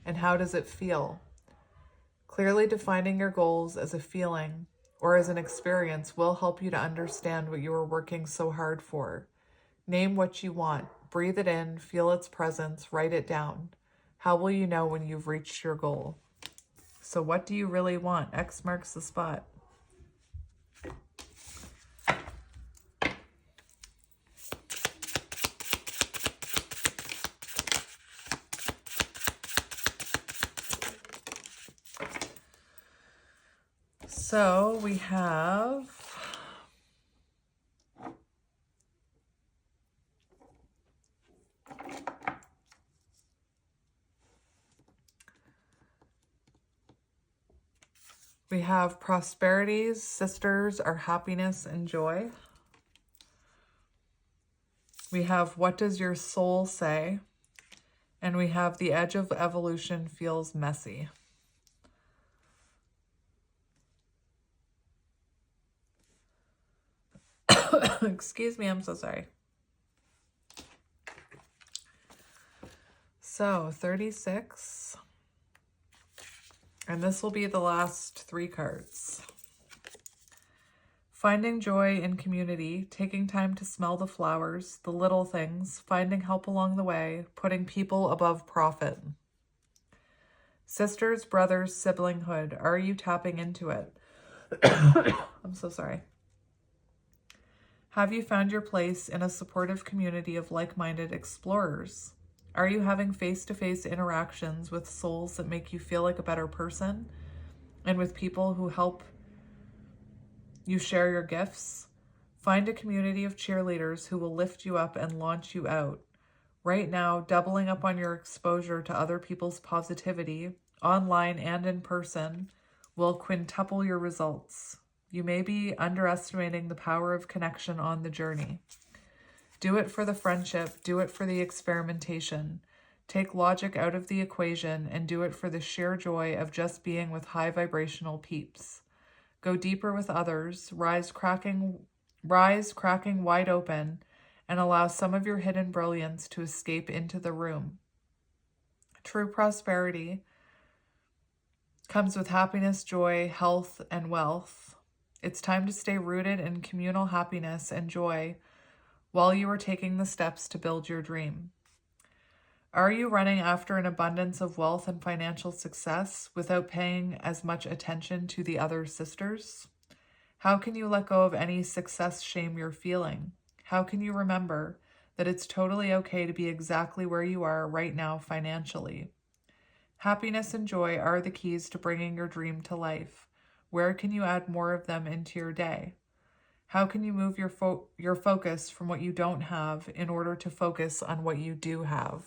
and how does it feel? Clearly defining your goals as a feeling or as an experience will help you to understand what you are working so hard for. Name what you want, breathe it in, feel its presence, write it down. How will you know when you've reached your goal? So what do you really want? X marks the spot. So we have prosperities, sisters, our happiness and joy. We have what does your soul say? And we have the edge of evolution feels messy. Excuse me, I'm so sorry. So 36. And this will be the last 3 cards. Finding joy in community, taking time to smell the flowers, the little things, finding help along the way, putting people above profit. Sisters, brothers, siblinghood, are you tapping into it? I'm so sorry. Have you found your place in a supportive community of like-minded explorers? Are you having face-to-face interactions with souls that make you feel like a better person and with people who help you share your gifts? Find a community of cheerleaders who will lift you up and launch you out. Right now, doubling up on your exposure to other people's positivity, online and in person, will quintuple your results. You may be underestimating the power of connection on the journey. Do it for the friendship, do it for the experimentation. Take logic out of the equation and do it for the sheer joy of just being with high vibrational peeps. Go deeper with others, rise cracking wide open, and allow some of your hidden brilliance to escape into the room. True prosperity comes with happiness, joy, health, and wealth. It's time to stay rooted in communal happiness and joy while you are taking the steps to build your dream. Are you running after an abundance of wealth and financial success without paying as much attention to the other sisters? How can you let go of any success shame you're feeling? How can you remember that it's totally okay to be exactly where you are right now financially? Happiness and joy are the keys to bringing your dream to life. Where can you add more of them into your day? How can you move your focus from what you don't have in order to focus on what you do have?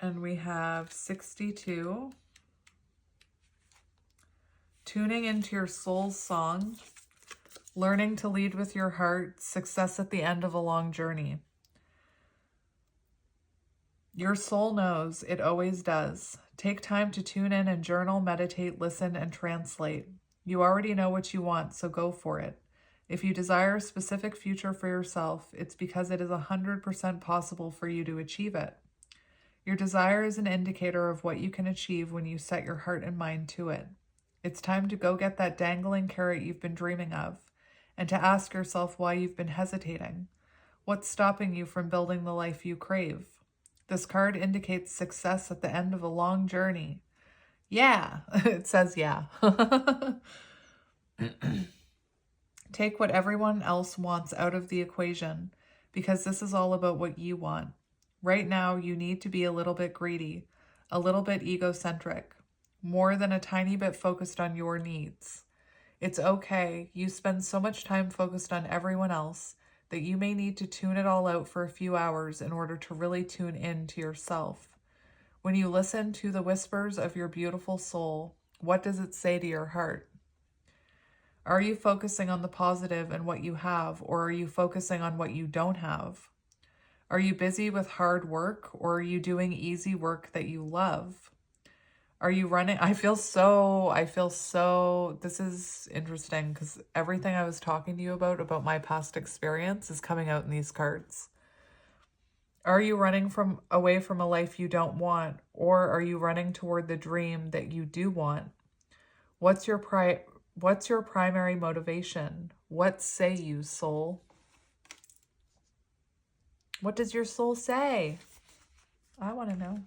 And we have 62. Tuning into your soul's song, learning to lead with your heart, success at the end of a long journey. Your soul knows, it always does. Take time to tune in and journal, meditate, listen, and translate. You already know what you want, so go for it. If you desire a specific future for yourself, it's because it is 100% possible for you to achieve it. Your desire is an indicator of what you can achieve when you set your heart and mind to it. It's time to go get that dangling carrot you've been dreaming of, and to ask yourself why you've been hesitating. What's stopping you from building the life you crave? This card indicates success at the end of a long journey. Yeah, it says yeah. Take what everyone else wants out of the equation, because this is all about what you want. Right now, you need to be a little bit greedy, a little bit egocentric, more than a tiny bit focused on your needs. It's okay. You spend so much time focused on everyone else that you may need to tune it all out for a few hours in order to really tune in to yourself. When you listen to the whispers of your beautiful soul, what does it say to your heart? Are you focusing on the positive and what you have, or are you focusing on what you don't have? Are you busy with hard work, or are you doing easy work that you love? Are you running? I feel so, this is interesting because everything I was talking to you about my past experience is coming out in these cards. Are you running away from a life you don't want, or are you running toward the dream that you do want? What's your primary motivation? What say you, soul? What does your soul say? I want to know.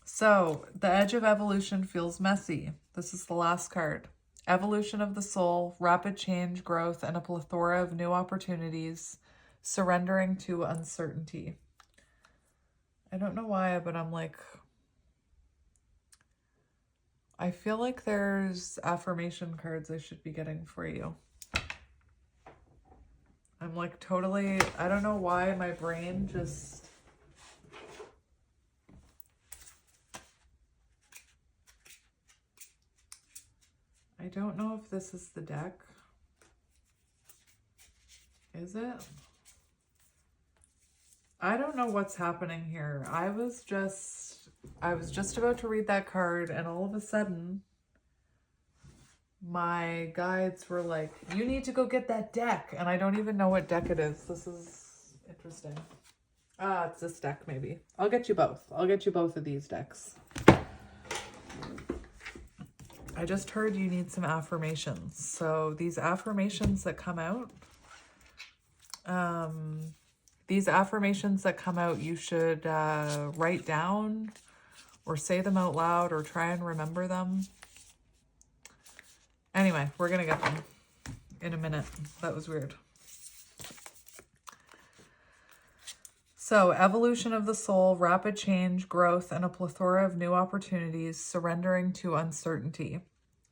So, the edge of evolution feels messy. This is the last card. Evolution of the soul, rapid change, growth, and a plethora of new opportunities, surrendering to uncertainty. I don't know why, but I'm like, I feel like there's affirmation cards I should be getting for you. I'm like totally, I don't know why my brain just... I don't know if this is the deck. Is it? I don't know what's happening here. I was just about to read that card, and all of a sudden my guides were like, you need to go get that deck. And I don't even know what deck it is. This is interesting. Ah, it's this deck maybe. I'll get you both. I'll get you both of these decks. I just heard you need some affirmations. So these affirmations that come out, you should write down or say them out loud or try and remember them. Anyway, we're going to get them in a minute. That was weird. So, evolution of the soul, rapid change, growth, and a plethora of new opportunities, surrendering to uncertainty.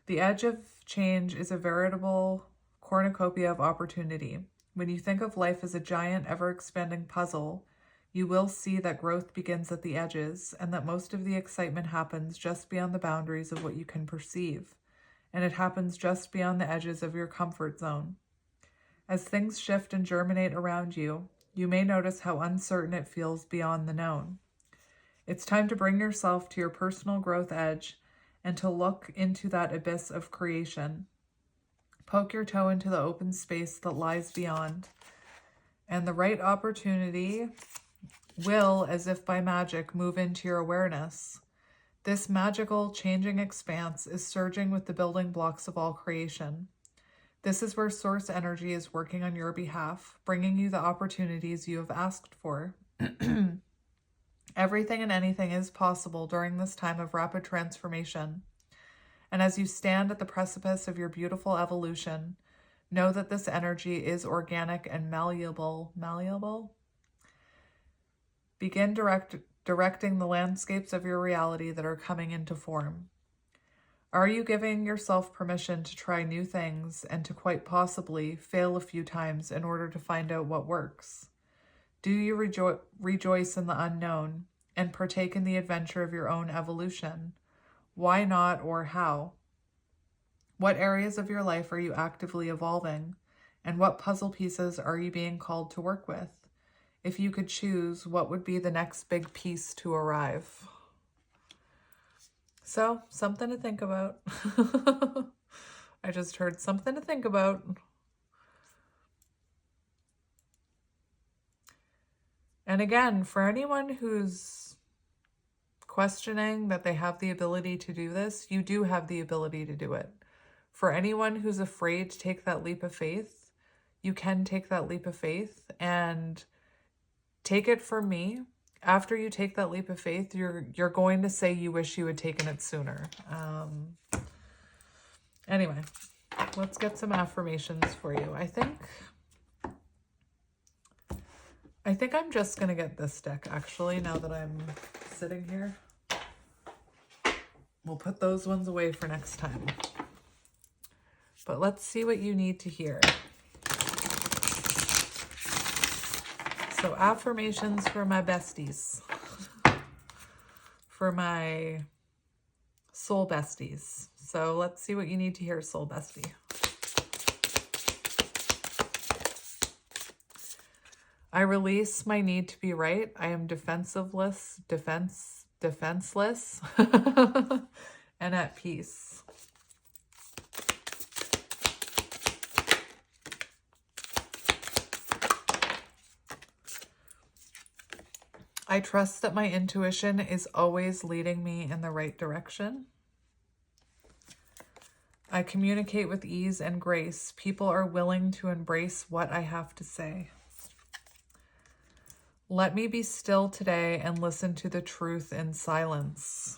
The edge of change is a veritable cornucopia of opportunity. When you think of life as a giant, ever-expanding puzzle, you will see that growth begins at the edges, and that most of the excitement happens just beyond the boundaries of what you can perceive, and it happens just beyond the edges of your comfort zone. As things shift and germinate around you, you may notice how uncertain it feels beyond the known. It's time to bring yourself to your personal growth edge and to look into that abyss of creation. Poke your toe into the open space that lies beyond, and the right opportunity will, as if by magic, move into your awareness. This magical, changing expanse is surging with the building blocks of all creation. This is where source energy is working on your behalf, bringing you the opportunities you have asked for. Everything and anything is possible during this time of rapid transformation. And as you stand at the precipice of your beautiful evolution, know that this energy is organic and malleable. Malleable? Begin directing the landscapes of your reality that are coming into form. Are you giving yourself permission to try new things and to quite possibly fail a few times in order to find out what works? Do you rejoice in the unknown and partake in the adventure of your own evolution? Why not, or how? What areas of your life are you actively evolving? And what puzzle pieces are you being called to work with? If you could choose, what would be the next big piece to arrive? So, something to think about. I just heard something to think about. And again, for anyone who's questioning that they have the ability to do this, you do have the ability to do it. For anyone who's afraid to take that leap of faith, you can take that leap of faith, and take it from me. After you take that leap of faith, you're going to say you wish you had taken it sooner. Anyway, let's get some affirmations for you. I think I'm just going to get this deck, actually, now that I'm sitting here. We'll put those ones away for next time. But let's see what you need to hear. So affirmations for my besties, for my soul besties. So let's see what you need to hear, soul bestie. I release my need to be right. I am defenseless, and at peace. I trust that my intuition is always leading me in the right direction. I communicate with ease and grace. People are willing to embrace what I have to say. Let me be still today and listen to the truth in silence.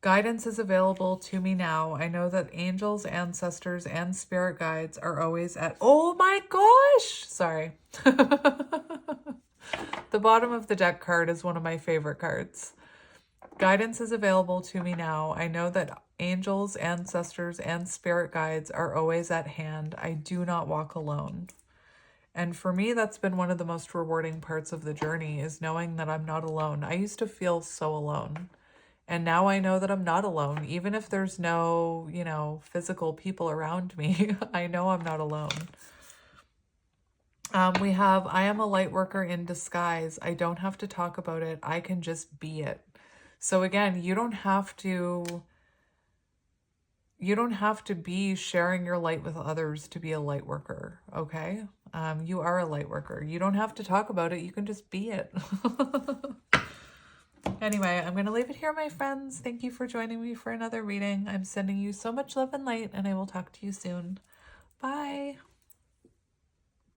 Guidance is available to me now. I know that angels, ancestors, and spirit guides are always at... Oh my gosh! Sorry. The bottom of the deck card is one of my favorite cards. Guidance is available to me now. I know that angels, ancestors, and spirit guides are always at hand. I do not walk alone. And for me, that's been one of the most rewarding parts of the journey, is knowing that I'm not alone. I used to feel so alone. And now I know that I'm not alone. Even if there's no, physical people around me, I know I'm not alone. We have, I am a light worker in disguise. I don't have to talk about it. I can just be it. So again, you don't have to be sharing your light with others to be a light worker, okay? You are a light worker. You don't have to talk about it. You can just be it. Anyway, I'm going to leave it here, my friends. Thank you for joining me for another reading. I'm sending you so much love and light, and I will talk to you soon. Bye.